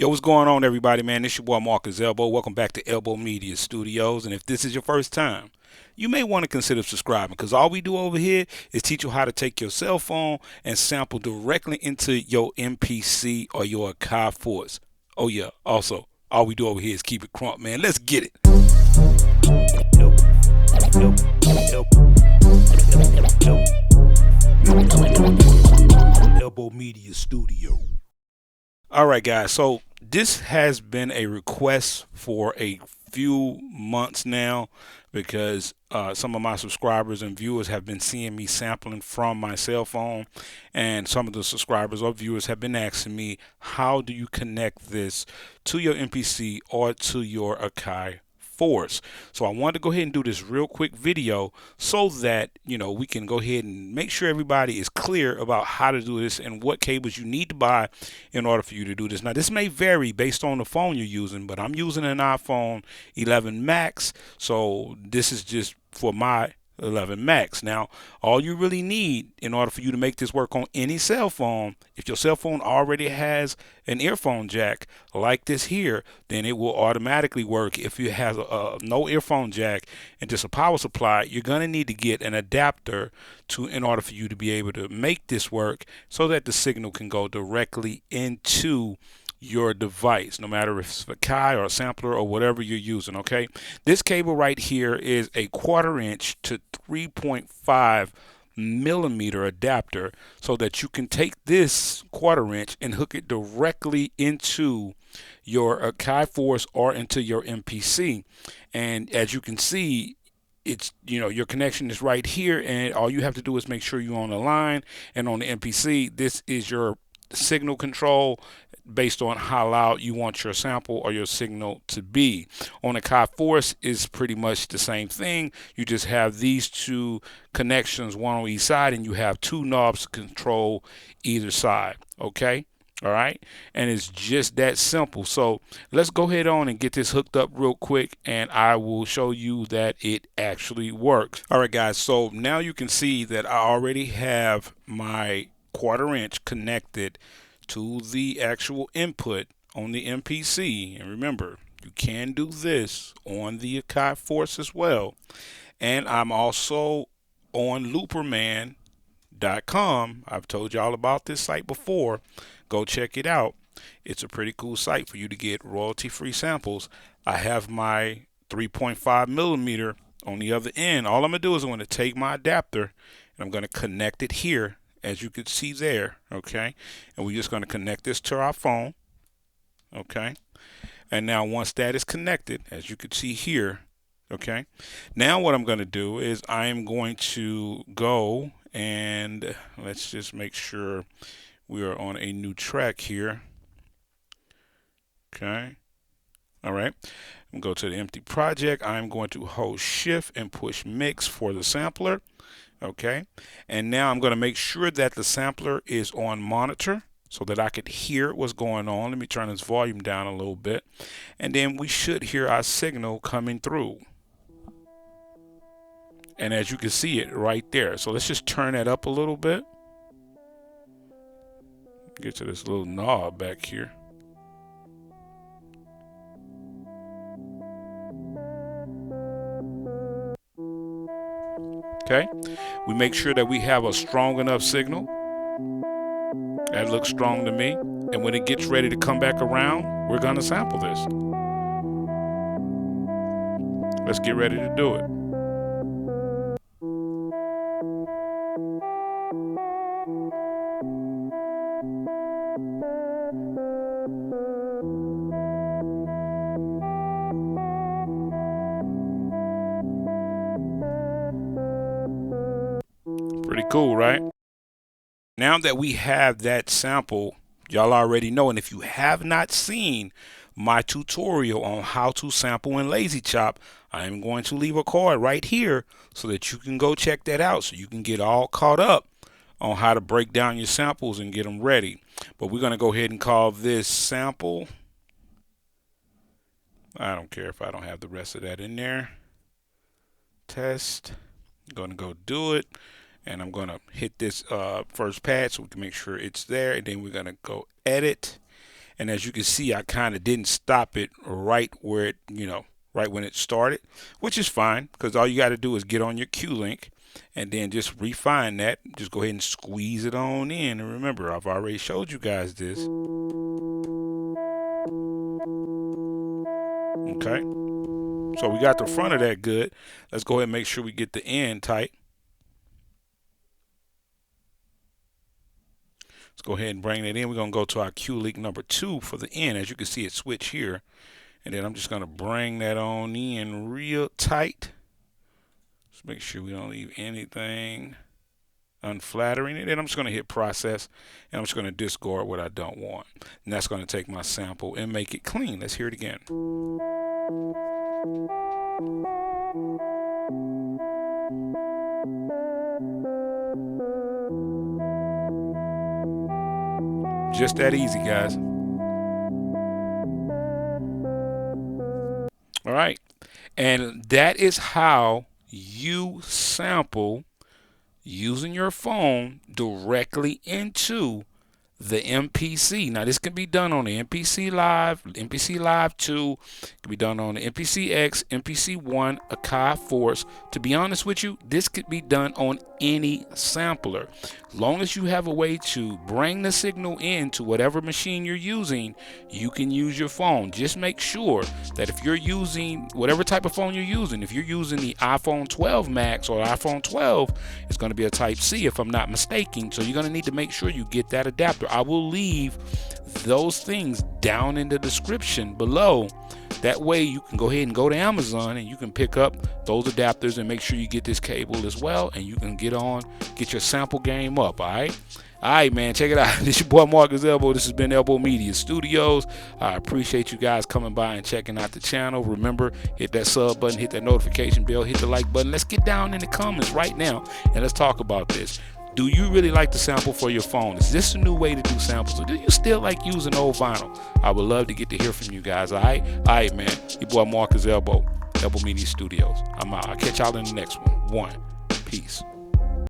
Yo, what's going on, everybody, man? This your boy Marcus Elbow. Welcome back to Elbow Media Studios. And if this is your first time, you may want to consider subscribing because all we do over here is teach you how to take your cell phone and sample directly into your MPC or your Akai Force. Oh, yeah. Also, all we do over here is keep it crunk, man. Let's get it. Elbow Media Studio. All right, guys. So this has been a request for a few months now because some of my subscribers and viewers have been seeing me sampling from my cell phone, and some of the subscribers or viewers have been asking me, how do you connect this to your MPC or to your Akai Force? So I wanted to go ahead and do this real quick video so that we can go ahead and make sure everybody is clear about how to do this and what cables you need to buy in order for you to do this. Now, this may vary based on the phone you're using, but I'm using an iPhone 11 Max, so this is just for my 11 Max. Now, all you really need in order for you to make this work on any cell phone, if your cell phone already has an earphone jack like this here, then it will automatically work. If you have no earphone jack and just a power supply, you're going to need to get an adapter in order for you to be able to make this work so that the signal can go directly into your device, no matter if it's a Akai or a sampler or whatever you're using. Okay, this cable right here is a 1/4 inch to 3.5 millimeter adapter, so that you can take this 1/4 inch and hook it directly into your Akai Force or into your MPC. And as you can see, it's your connection is right here, and all you have to do is make sure you're on the line. And on the MPC, this is your signal control based on how loud you want your sample or your signal to be. On a Akai Force is pretty much the same thing. You just have these two connections, one on each side, and you have two knobs to control either side. Okay, all right, and it's just that simple. So let's go ahead on and get this hooked up real quick, and I will show you that it actually works. All right, guys, so now you can see that I already have my 1/4 inch connected to the actual input on the MPC. And remember, you can do this on the Akai Force as well. And I'm also on looperman.com. I've told y'all about this site before. Go check it out. It's a pretty cool site for you to get royalty-free samples. I have my 3.5 millimeter on the other end. All I'm going to do is I'm going to take my adapter and I'm going to connect it here, as you can see there. Okay, and we're just going to connect this to our phone. Okay, and now once that is connected, as you can see here, okay, now what I'm going to do is I am going to go and let's just make sure we are on a new track here. Okay, all right, I'm going to go to the empty project. I'm going to hold shift and push mix for the sampler. Okay, and now I'm going to make sure that the sampler is on monitor so that I could hear what's going on. Let me turn this volume down a little bit, and then we should hear our signal coming through. And as you can see it right there, so let's just turn that up a little bit. Get to this little knob back here. Okay, we make sure that we have a strong enough signal. That looks strong to me. And when it gets ready to come back around, we're going to sample this. Let's get ready to do it. Pretty cool, right? Now that we have that sample, y'all already know, and if you have not seen my tutorial on how to sample in Lazy Chop, I am going to leave a card right here so that you can go check that out, so you can get all caught up on how to break down your samples and get them ready. But we're going to go ahead and call this sample. I don't care if I don't have the rest of that in there. Test. I'm going to go do it. And I'm going to hit this first pad so we can make sure it's there. And then we're going to go edit. And as you can see, I kind of didn't stop it right where it, right when it started, which is fine, because all you got to do is get on your Q link and then just refine that. Just go ahead and squeeze it on in. And remember, I've already showed you guys this. Okay. So we got the front of that good. Let's go ahead and make sure we get the end tight. Let's go ahead and bring that in. We're going to go to our Q link number 2 for the end. As you can see, it switch here. And then I'm just going to bring that on in real tight. Just make sure we don't leave anything unflattering. And then I'm just going to hit process. And I'm just going to discard what I don't want. And that's going to take my sample and make it clean. Let's hear it again. Just that easy, guys. All right. And that is how you sample using your phone directly into the MPC. Now, this can be done on the MPC Live, MPC Live 2. It can be done on the MPC X, MPC 1, Akai Force. To be honest with you, this could be done on any sampler. As long as you have a way to bring the signal into whatever machine you're using, you can use your phone. Just make sure that if you're using whatever type of phone you're using, if you're using the iPhone 12 Max or iPhone 12, it's going to be a Type-C if I'm not mistaken. So you're going to need to make sure you get that adapter. I will leave those things down in the description below. That way you can go ahead and go to Amazon and you can pick up those adapters and make sure you get this cable as well, and you can get your sample game up. All right, man, check it out. This your boy Marcus Elbow. This has been Elbow Media Studios. I appreciate you guys coming by and checking out the channel. Remember, hit that sub button, hit that notification bell, hit the like button. Let's get down in the comments right now and let's talk about this. Do you really like to sample for your phone? Is this a new way to do samples, or do you still like using old vinyl? I would love to get to hear from you guys. All right, man. Your boy Marcus Elbow, Elbow Media Studios. I'm out. I'll catch y'all in the next one. Peace.